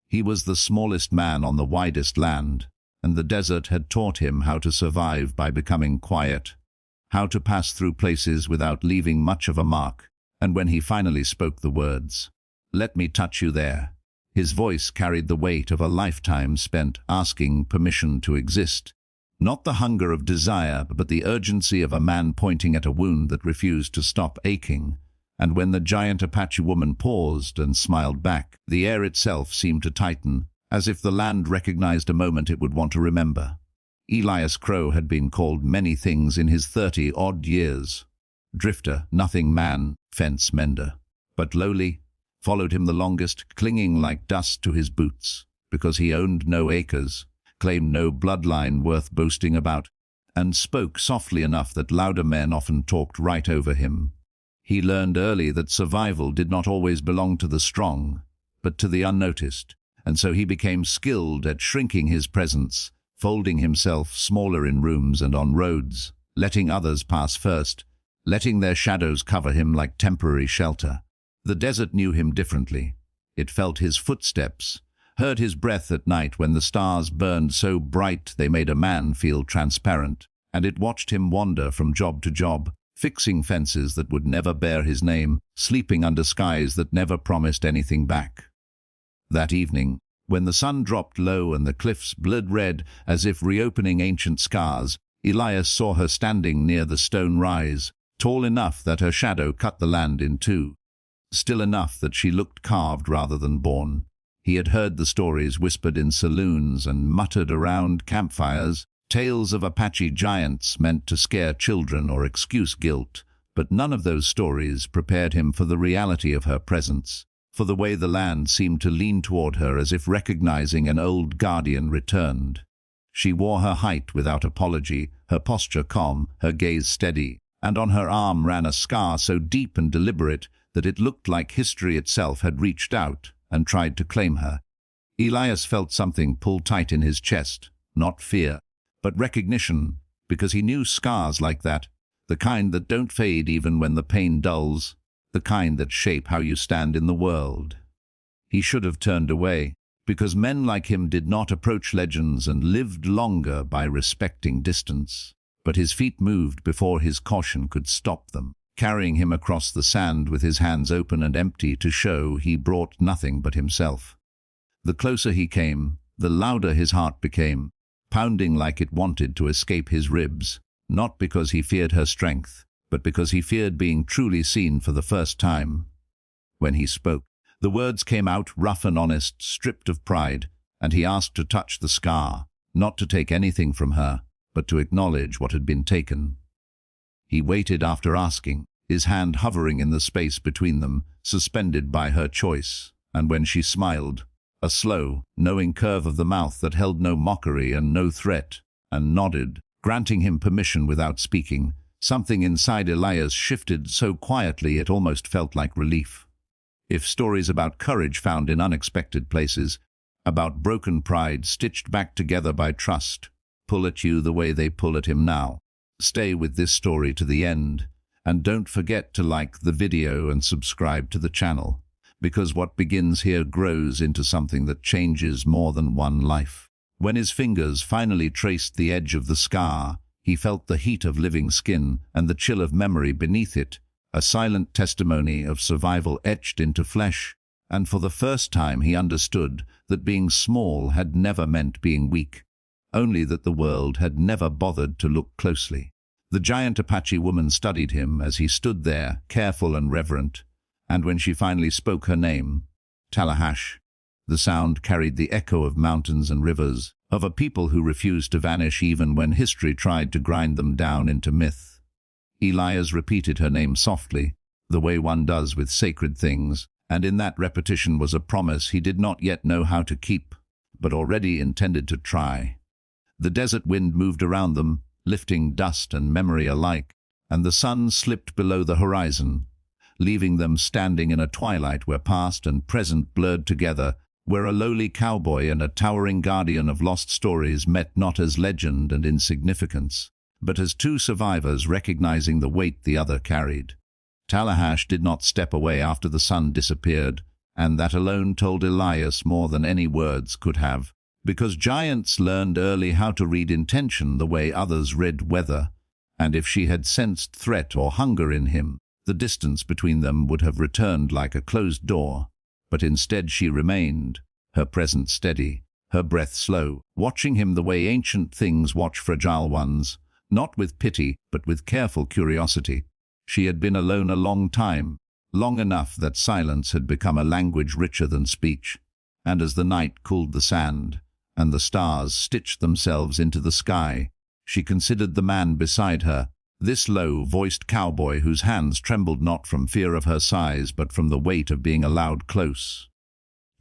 He was the smallest man on the widest land, and the desert had taught him how to survive by becoming quiet, how to pass through places without leaving much of a mark. And when he finally spoke the words, "Let me touch you there," his voice carried the weight of a lifetime spent asking permission to exist. Not the hunger of desire, but the urgency of a man pointing at a wound that refused to stop aching. And when the giant Apache woman paused and smiled back, the air itself seemed to tighten, as if the land recognized a moment it would want to remember. Elias Crow had been called many things in his 30-odd years. Drifter, nothing man, fence mender. But lowly followed him the longest, clinging like dust to his boots, because he owned no acres, claimed no bloodline worth boasting about, and spoke softly enough that louder men often talked right over him. He learned early that survival did not always belong to the strong, but to the unnoticed, and so he became skilled at shrinking his presence, folding himself smaller in rooms and on roads, letting others pass first, letting their shadows cover him like temporary shelter. The desert knew him differently. It felt his footsteps, heard his breath at night when the stars burned so bright they made a man feel transparent, and it watched him wander from job to job, fixing fences that would never bear his name, sleeping under skies that never promised anything back. That evening, when the sun dropped low and the cliffs blood red as if reopening ancient scars, Elias saw her standing near the stone rise, tall enough that her shadow cut the land in two, still enough that she looked carved rather than born. He had heard the stories whispered in saloons and muttered around campfires, tales of Apache giants meant to scare children or excuse guilt, but none of those stories prepared him for the reality of her presence, for the way the land seemed to lean toward her as if recognizing an old guardian returned. She wore her height without apology, her posture calm, her gaze steady, and on her arm ran a scar so deep and deliberate that it looked like history itself had reached out and tried to claim her. Elias felt something pull tight in his chest, not fear, but recognition, because he knew scars like that, the kind that don't fade even when the pain dulls, the kind that shape how you stand in the world. He should have turned away, because men like him did not approach legends and lived longer by respecting distance. But his feet moved before his caution could stop them, carrying him across the sand with his hands open and empty to show he brought nothing but himself. The closer he came, the louder his heart became, pounding like it wanted to escape his ribs, not because he feared her strength, but because he feared being truly seen for the first time. When he spoke, the words came out rough and honest, stripped of pride, and he asked to touch the scar, not to take anything from her, but to acknowledge what had been taken. He waited after asking, his hand hovering in the space between them, suspended by her choice, and when she smiled, a slow, knowing curve of the mouth that held no mockery and no threat, and nodded, granting him permission without speaking, something inside Elias shifted so quietly it almost felt like relief. If stories about courage found in unexpected places, about broken pride stitched back together by trust, pull at you the way they pull at him now, stay with this story to the end, and don't forget to like the video and subscribe to the channel, because what begins here grows into something that changes more than one life. When his fingers finally traced the edge of the scar, he felt the heat of living skin and the chill of memory beneath it, a silent testimony of survival etched into flesh, and for the first time he understood that being small had never meant being weak, only that the world had never bothered to look closely. The giant Apache woman studied him as he stood there, careful and reverent, and when she finally spoke her name, Tallahash, the sound carried the echo of mountains and rivers, of a people who refused to vanish even when history tried to grind them down into myth. Elias repeated her name softly, the way one does with sacred things, and in that repetition was a promise he did not yet know how to keep, but already intended to try. The desert wind moved around them, lifting dust and memory alike, and the sun slipped below the horizon, leaving them standing in a twilight where past and present blurred together, where a lowly cowboy and a towering guardian of lost stories met not as legend and insignificance, but as two survivors recognizing the weight the other carried. Tallahash did not step away after the sun disappeared, and that alone told Elias more than any words could have, because giants learned early how to read intention the way others read weather, and if she had sensed threat or hunger in him, the distance between them would have returned like a closed door. But instead she remained, her presence steady, her breath slow, watching him the way ancient things watch fragile ones, not with pity, but with careful curiosity. She had been alone a long time, long enough that silence had become a language richer than speech, and as the night cooled the sand, and the stars stitched themselves into the sky, she considered the man beside her, this low-voiced cowboy whose hands trembled not from fear of her size but from the weight of being allowed close.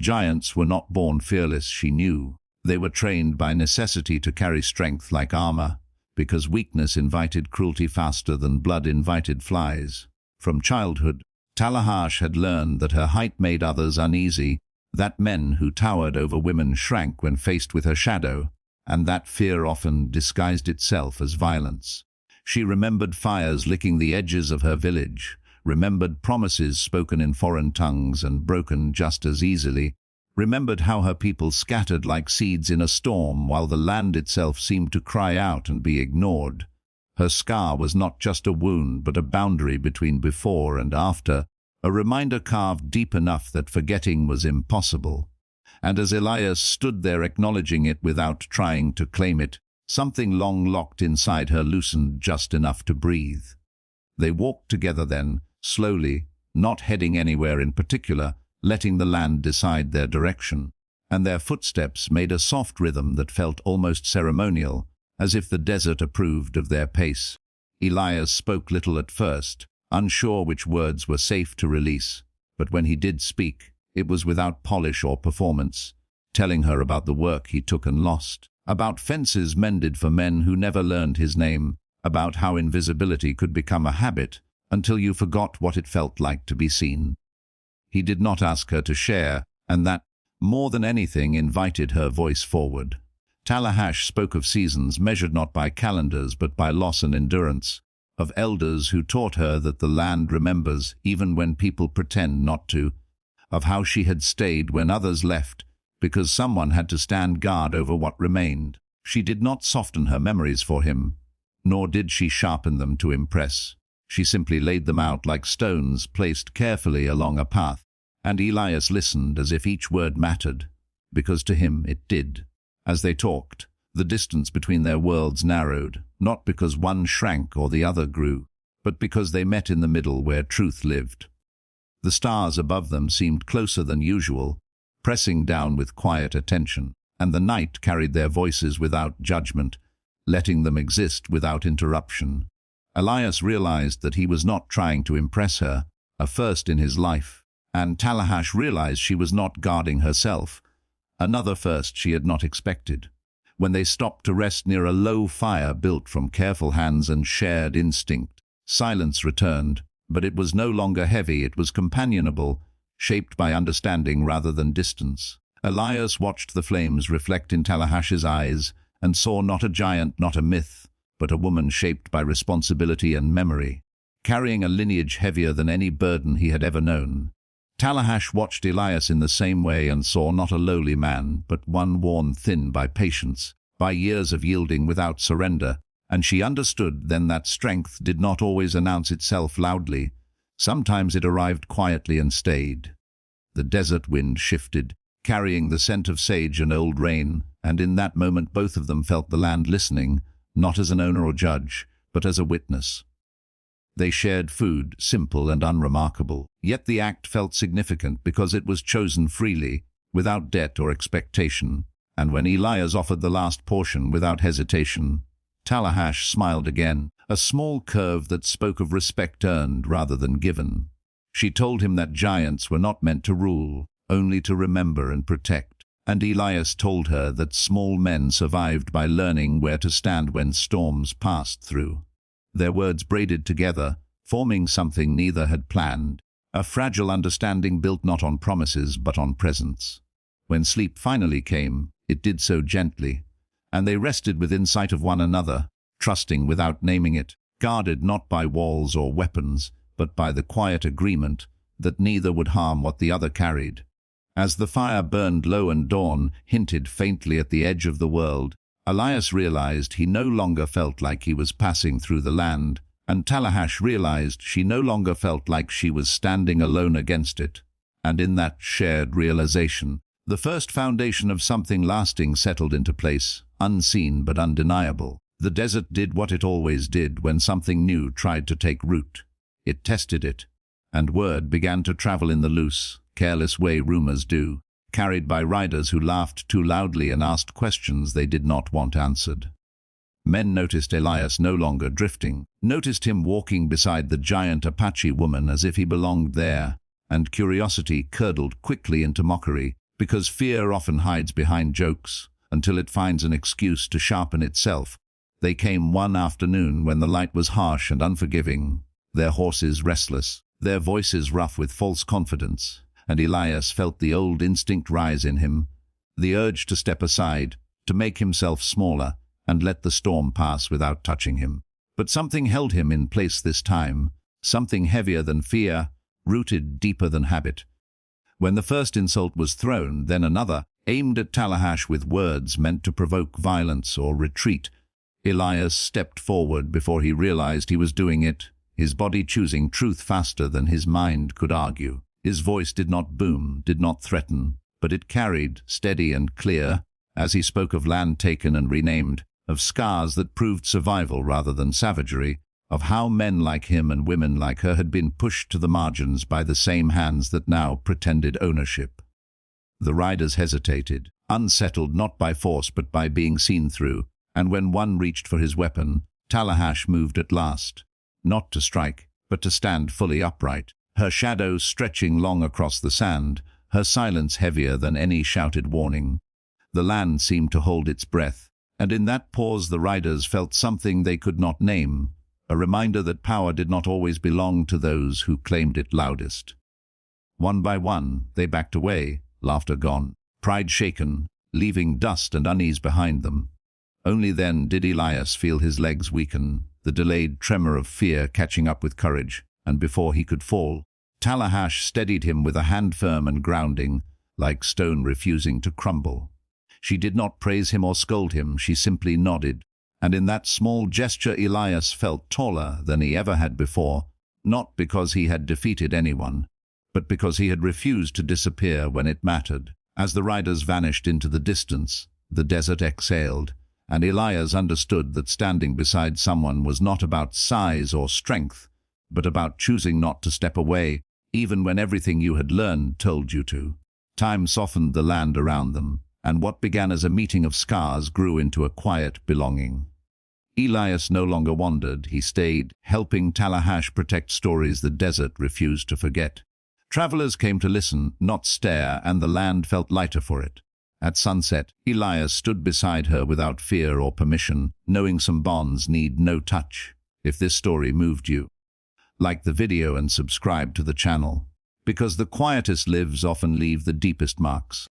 Giants were not born fearless, she knew. They were trained by necessity to carry strength like armor, because weakness invited cruelty faster than blood invited flies. From childhood, Tallahash had learned that her height made others uneasy, that men who towered over women shrank when faced with her shadow, and that fear often disguised itself as violence. She remembered fires licking the edges of her village, remembered promises spoken in foreign tongues and broken just as easily, remembered how her people scattered like seeds in a storm while the land itself seemed to cry out and be ignored. Her scar was not just a wound but a boundary between before and after, a reminder carved deep enough that forgetting was impossible. And as Elias stood there acknowledging it without trying to claim it, something long locked inside her loosened just enough to breathe. They walked together then, slowly, not heading anywhere in particular, letting the land decide their direction, and their footsteps made a soft rhythm that felt almost ceremonial, as if the desert approved of their pace. Elias spoke little at first, unsure which words were safe to release, but when he did speak, it was without polish or performance, telling her about the work he took and lost, about fences mended for men who never learned his name, about how invisibility could become a habit until you forgot what it felt like to be seen. He did not ask her to share, and that, more than anything, invited her voice forward. Tallahash spoke of seasons measured not by calendars but by loss and endurance, of elders who taught her that the land remembers even when people pretend not to, of how she had stayed when others left, because someone had to stand guard over what remained. She did not soften her memories for him, nor did she sharpen them to impress. She simply laid them out like stones placed carefully along a path, and Elias listened as if each word mattered, because to him it did. As they talked, the distance between their worlds narrowed, not because one shrank or the other grew, but because they met in the middle where truth lived. The stars above them seemed closer than usual, pressing down with quiet attention, and the night carried their voices without judgment, letting them exist without interruption. Elias realized that he was not trying to impress her, a first in his life, and Tallahash realized she was not guarding herself, another first she had not expected. When they stopped to rest near a low fire built from careful hands and shared instinct, silence returned, but it was no longer heavy, it was companionable, shaped by understanding rather than distance. Elias watched the flames reflect in Tallahash's eyes and saw not a giant, not a myth, but a woman shaped by responsibility and memory, carrying a lineage heavier than any burden he had ever known. Tallahash watched Elias in the same way and saw not a lowly man, but one worn thin by patience, by years of yielding without surrender, and she understood then that strength did not always announce itself loudly. Sometimes it arrived quietly and stayed. The desert wind shifted, carrying the scent of sage and old rain, and in that moment both of them felt the land listening, not as an owner or judge, but as a witness. They shared food, simple and unremarkable, yet the act felt significant because it was chosen freely, without debt or expectation, and when Elias offered the last portion without hesitation, Tallahash smiled again, a small curve that spoke of respect earned rather than given. She told him that giants were not meant to rule, only to remember and protect, and Elias told her that small men survived by learning where to stand when storms passed through. Their words braided together, forming something neither had planned, a fragile understanding built not on promises but on presence. When sleep finally came, it did so gently, and they rested within sight of one another, trusting without naming it, guarded not by walls or weapons, but by the quiet agreement that neither would harm what the other carried. As the fire burned low and dawn hinted faintly at the edge of the world, Elias realized he no longer felt like he was passing through the land, and Tallahash realized she no longer felt like she was standing alone against it. And in that shared realization, the first foundation of something lasting settled into place, unseen but undeniable. The desert did what it always did when something new tried to take root. It tested it, and word began to travel in the loose, careless way rumors do, carried by riders who laughed too loudly and asked questions they did not want answered. Men noticed Elias no longer drifting, noticed him walking beside the giant Apache woman as if he belonged there, and curiosity curdled quickly into mockery, because fear often hides behind jokes, until it finds an excuse to sharpen itself. They came one afternoon when the light was harsh and unforgiving, their horses restless, their voices rough with false confidence, and Elias felt the old instinct rise in him, the urge to step aside, to make himself smaller, and let the storm pass without touching him. But something held him in place this time, something heavier than fear, rooted deeper than habit. When the first insult was thrown, then another, aimed at Tallahash with words meant to provoke violence or retreat. Elias stepped forward before he realized he was doing it, his body choosing truth faster than his mind could argue. His voice did not boom, did not threaten, but it carried, steady and clear, as he spoke of land taken and renamed, of scars that proved survival rather than savagery, of how men like him and women like her had been pushed to the margins by the same hands that now pretended ownership. The riders hesitated, unsettled not by force but by being seen through, and when one reached for his weapon, Tallahash moved at last, not to strike, but to stand fully upright, her shadow stretching long across the sand, her silence heavier than any shouted warning. The land seemed to hold its breath, and in that pause the riders felt something they could not name, a reminder that power did not always belong to those who claimed it loudest. One by one, they backed away, laughter gone, pride shaken, leaving dust and unease behind them. Only then did Elias feel his legs weaken, the delayed tremor of fear catching up with courage, and before he could fall, Tallahash steadied him with a hand firm and grounding, like stone refusing to crumble. She did not praise him or scold him, she simply nodded, and in that small gesture Elias felt taller than he ever had before, not because he had defeated anyone, but because he had refused to disappear when it mattered. As the riders vanished into the distance, the desert exhaled, and Elias understood that standing beside someone was not about size or strength, but about choosing not to step away, even when everything you had learned told you to. Time softened the land around them, and what began as a meeting of scars grew into a quiet belonging. Elias no longer wandered, he stayed, helping Tallahash protect stories the desert refused to forget. Travelers came to listen, not stare, and the land felt lighter for it. At sunset, Elias stood beside her without fear or permission, knowing some bonds need no touch. If this story moved you, like the video and subscribe to the channel, because the quietest lives often leave the deepest marks.